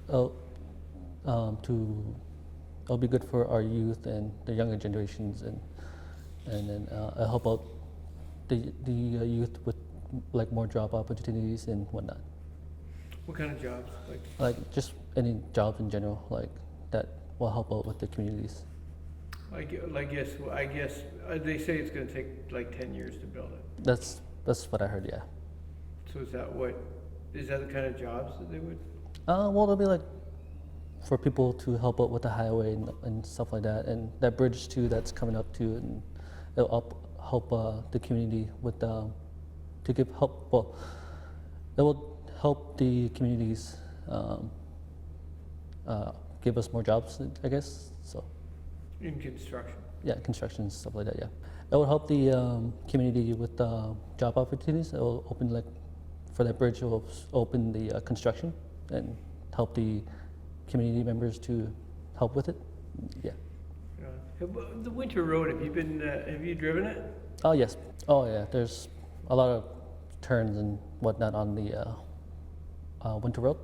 uh, it'll be good for our youth and the younger generations, and then help out the youth with like more job opportunities and whatnot. What kind of jobs? Like just any jobs in general, like that will help out with the communities. I guess they say it's going to take like 10 years to build it. That's what I heard. Yeah. So is that the kind of jobs that they would? Well, it'll be like for people to help out with the highway and stuff like that, and that bridge too that's coming up too, and it'll help the community with to give help. Well, it will help the communities give us more jobs, I guess. So. In construction. Yeah, construction and stuff like that. Yeah, it will help the community with job opportunities. It will open like for that bridge. It will open the construction and help the community members to help with it. Yeah. The winter road. Have you driven it? Oh yes. Oh yeah. There's a lot of turns and whatnot on the winter road,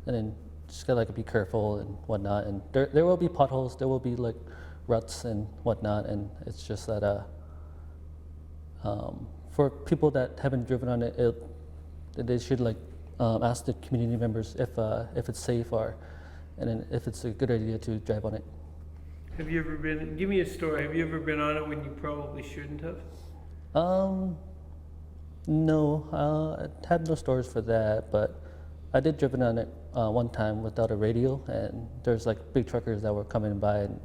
and then just gotta like be careful and whatnot. And there will be potholes. There will be like ruts and whatnot. And it's just that for people that haven't driven on it, they should like ask the community members if it's safe and then if it's a good idea to drive on it. Have you ever been? Give me a story. Have you ever been on it when you probably shouldn't have? No, I had no stories for that, but I did driven on it one time without a radio, and there's like big truckers that were coming by, and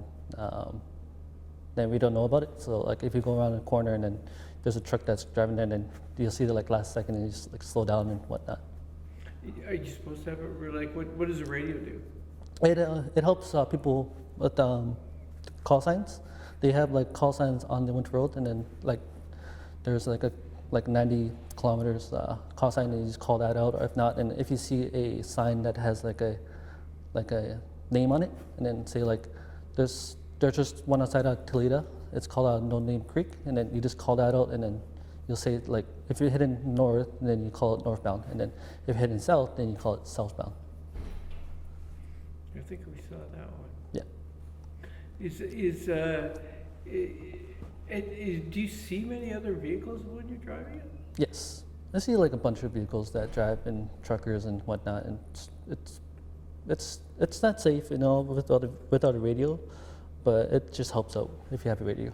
then we don't know about it. So like if you go around a corner and then there's a truck that's driving there, and then you'll see the like last second and you just like slow down and whatnot. Are you supposed to have it? Like what does a radio do? It helps people with call signs. They have like call signs on the winter road, and then like there's like 90 kilometers call sign, and you just call that out. Or if not, and if you see a sign that has like a name on it, and then say like there's just one outside of Tulita. It's called No Name Creek, and then you just call that out, and then you'll say like if you're heading north, then you call it northbound, and then if you're heading south, then you call it southbound. I think we saw that one. Yeah. Do you see many other vehicles when you're driving it? Yes, I see like a bunch of vehicles that drive, and truckers and whatnot, and it's not safe, without a radio, but it just helps out if you have a radio.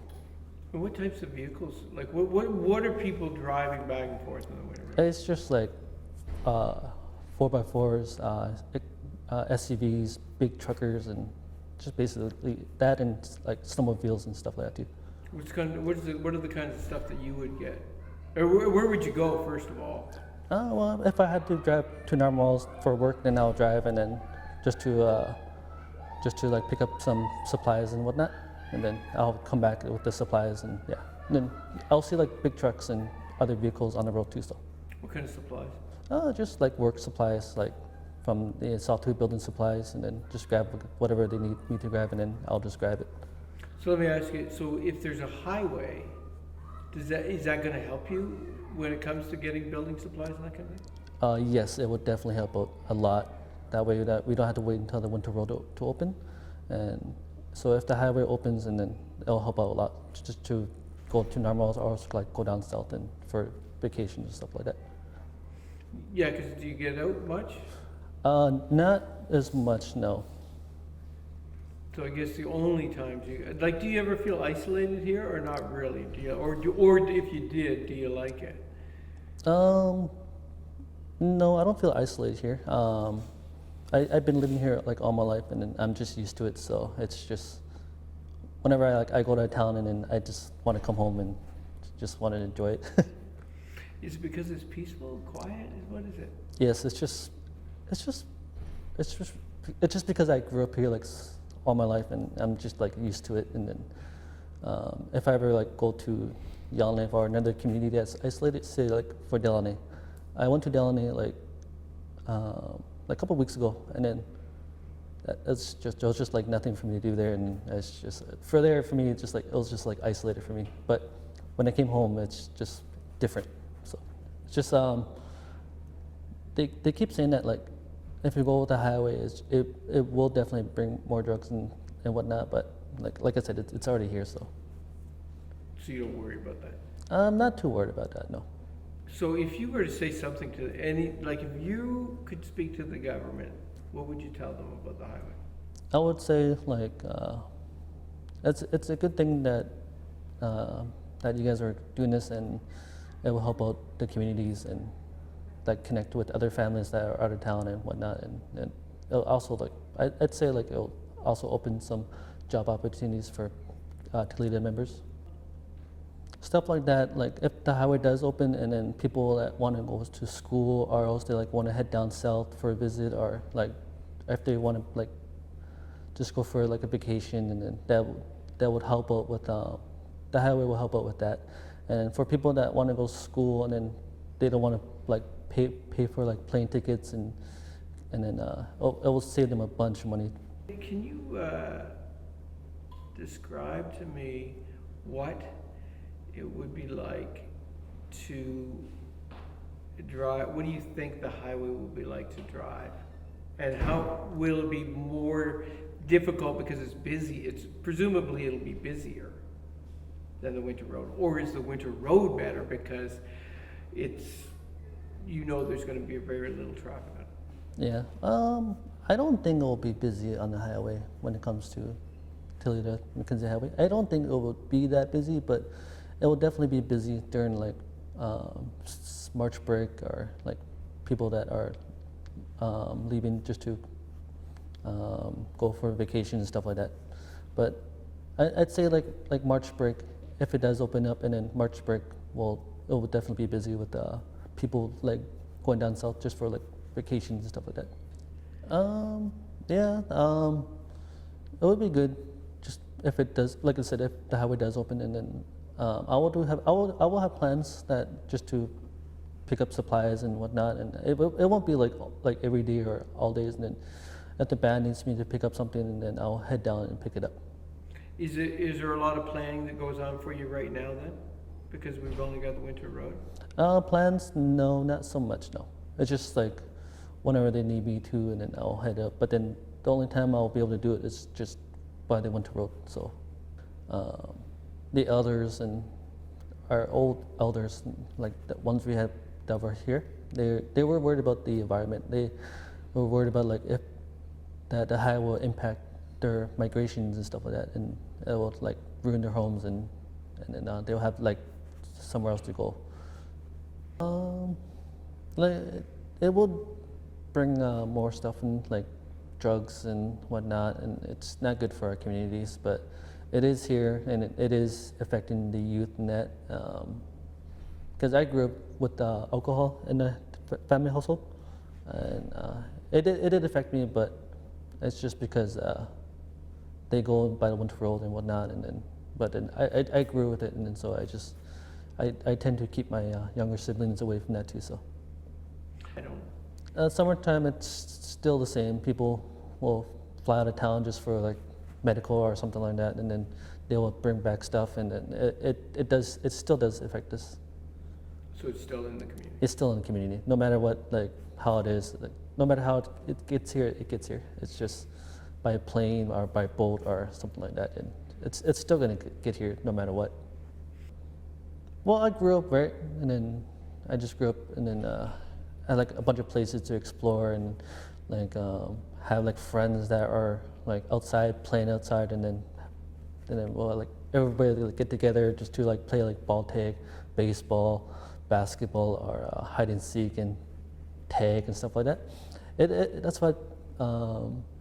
And what types of vehicles? Like what are people driving back and forth in the winter? It's just like 4x4s, SUVs, big truckers, and just basically that, and like snowmobiles and stuff like that too. What are the kinds of stuff that you would get? Or where would you go first of all? Well, if I had to drive to Narmalls for work, then I'll drive, and then just to like pick up some supplies and whatnot, and then I'll come back with the supplies, and yeah, and then I'll see like big trucks and other vehicles on the road too. So. What kind of supplies? Just like work supplies, like from the Sahtu building supplies, and then just grab whatever they need me to grab, and then I'll just grab it. So let me ask you, so if there's a highway, is that going to help you when it comes to getting building supplies and that kind of thing? Yes, it would definitely help out a lot. That way that we don't have to wait until the winter road to open. And so if the highway opens, and then it'll help out a lot just to go to Narmalls, or like go down south and for vacations and stuff like that. Yeah, because do you get out much? Not as much, no. So I guess the only times do you ever feel isolated here, or not really? Or if you did, do you like it? No, I don't feel isolated here. I've been living here like all my life, and then I'm just used to it. So it's just whenever I go to town, and then I just want to come home and just want to enjoy it. Is it because it's peaceful, quiet? What is it? Yes, it's just because I grew up here like all my life, and I'm just like used to it. And then if I ever like go to Yellowknife or another community that's isolated, say like for Delaney, I went to Delaney like a couple of weeks ago, and then there was just like nothing for me to do there, and it's just for me it was just like isolated for me. But when I came home, it's just different. So it's just they keep saying that like if you go with the highway, it will definitely bring more drugs and whatnot. But like I said, it's already here, so So you don't worry about that. I'm not too worried about that. No. So if you were to say something to any, like if you could speak to the government, what would you tell them about the highway? I would say like it's a good thing that that you guys are doing this, and it will help out the communities and like connect with other families that are out of town and whatnot, and it'll also like I'd say like it'll also open some job opportunities for Tulita members. Stuff like that, like if the highway does open and then people that want to go to school or else they like want to head down south for a visit, or like if they want to like just go for like a vacation, and then that would help out with the highway will help out with that. And for people that want to go to school and then they don't want to like pay for like plane tickets, and then it will save them a bunch of money. Can you describe to me what it would be like to drive? What do you think the highway will be like to drive? And how will it be more difficult because it's busy? It's presumably it'll be busier than the winter road. Or is the winter road better because it's, you know, there's going to be very little traffic on it? Yeah, I don't think it will be busy on the highway when it comes to Tulita Mackenzie Highway. I don't think it will be that busy, but it will definitely be busy during like March break, or like people that are leaving just to go for vacation and stuff like that. But I'd say like March break, if it does open up, and then March break, it will definitely be busy with people like going down south just for like vacations and stuff like that. Yeah, it would be good just if it does, like I said, if the highway does open, and then I will have plans that just to pick up supplies and whatnot, and it won't be like every day or all days, and then if the band needs me to pick up something, and then I'll head down and pick it up. Is there a lot of planning that goes on for you right now then? Because we've only got the winter road? Plans? No, not so much, no. It's just like whenever they need me to, and then I'll head up. But then the only time I'll be able to do it is just by the winter road. So the elders and our old elders, like the ones we had that were here, they were worried about the environment. They were worried about like if that the highway will impact their migrations and stuff like that, and it will like ruin their homes, and then they'll have like somewhere else to go. Like it will bring more stuff in, like drugs and whatnot, and it's not good for our communities, but it is here, and it is affecting the youth in that. Because I grew up with alcohol in the family household, and it did affect me, but it's just because they go by the winter road and whatnot, and then I grew with it, and then so I tend to keep my younger siblings away from that too. So I don't. summertime, it's still the same. People will fly out of town just for like medical or something like that, and then they will bring back stuff, and then it still does affect us. So it's still in the community? It's still in the community, no matter what, like how it is, like, no matter how it gets here, it gets here. It's just by plane or by boat or something like that, and it's still gonna get here no matter what. Well, I grew up, right, and then I just grew up, and then I had like a bunch of places to explore, and like have like friends that are like outside, playing outside, and then well, like everybody like, get together just to like play like ball tag, baseball, basketball, or hide and seek and tag and stuff like that. That's what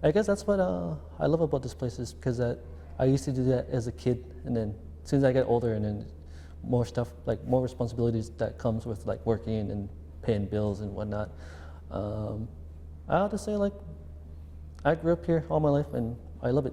I guess that's what I love about this place, is because I used to do that as a kid, and then as soon as I get older, and then more stuff, like more responsibilities that comes with like working and paying bills and whatnot. I have to say, like, I grew up here all my life, and I love it.